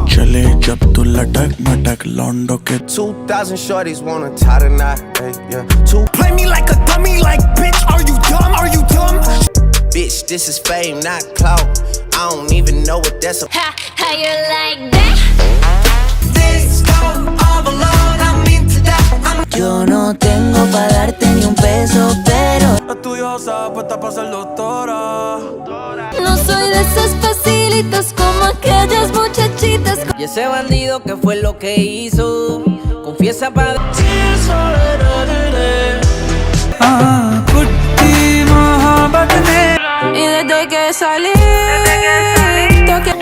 चले जब तू लटक मटक लौंडो के 2,000 shorties wanna tie the knot, yeah. Play me like a dummy, like bitch, are you dumb? Are you dumb? Bitch, this is fame, not clout. I don't even know what that's about. How you like that? This time all alone, I'm into that. Yo no tengo pa' darte ni un peso, pero Estudiosa, puesta pa' ser doctora. No soy de esos facilitos como aquellas muchachitas. y ese bandido que fue lo que hizo, confiesa pa' Y desde que salí, toqué.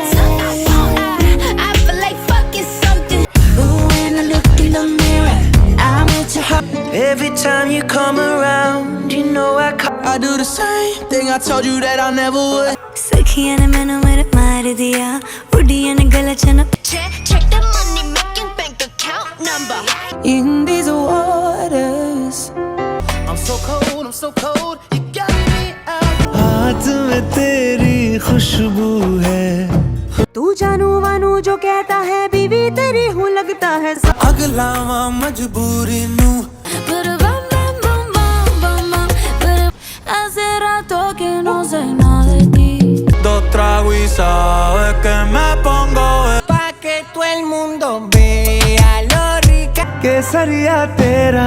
I feel like fucking something. Ooh, when I look in the mirror, I'm at your heart. Every time you come around, you know I do the same thing I told you that I never would. सखियाँ ने मैंने मेरे मार दिया, बुढ़िया ने गला चना. Check the money making bank account number. In these waters, I'm so cold, you got me out. हाथ में तेरी खुशबू है. तू जानू वानू जो कहता है, बीवी तेरी हूँ लगता है. अगला मजबूरी नू. Hace rato que no sé nada de ti. Dos tragos y sabes que me pongo pa' que todo el mundo vea lo rica que sería tera.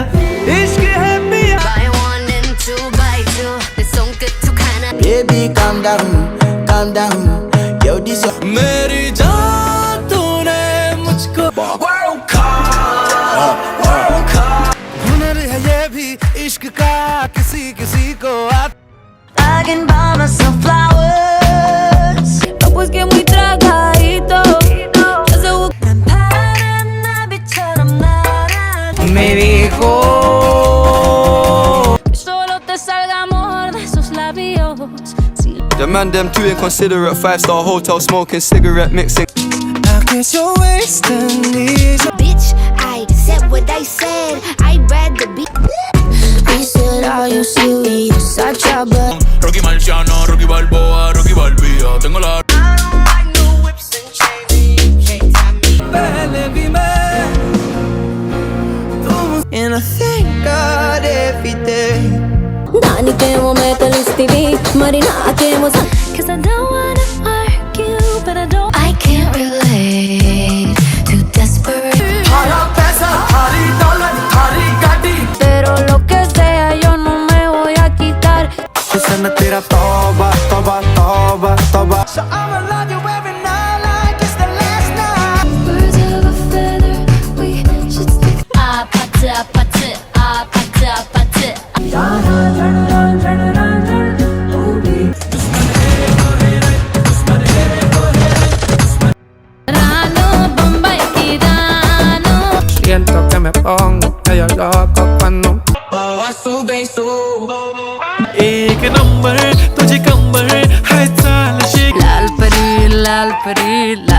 Ishq hai mía. Buy one and two, buy two. It's so good to kinda. Baby, calm down. Yo, this is मेरी जान तूने मुझको world cup. हुनर है ये भी इश्क का किसी को I can buy myself flowers. No pues que muy tragadito. Yo se buscan para bicharam nada. Me dijo Solo te salga amor de esos labios. The man them too inconsiderate, 5-star hotel smoking cigarette mixing. I guess you're wasting these. Bitch, I said what I said. I'd rather be. I said, are you serious? I try, but Rocky Marciano, Rocky Balboa, Rocky Balbia. Tengo la पहले भी मैं तुम and I thank God every day. Dani que mo me talistivi, Marina que mo sa. 'Cause I don't wanna argue, but I can't relate to desperate. Hara paisa, hari daulat, hari gaadi. Pero lo que sea yo no me voy a quitar. हुस्न तेरा तौबा तौबा तौबा तौबा. So I'ma love you every night like it's the last night. Birds of a feather, we should stick. Apatı, apatı, apatı, apatı. Rano, Bombay, Kidano. Siento que me pongo medio loco cuando एक number तुझे कंबर है चाल शे. लाल परी, लाल परी, लाल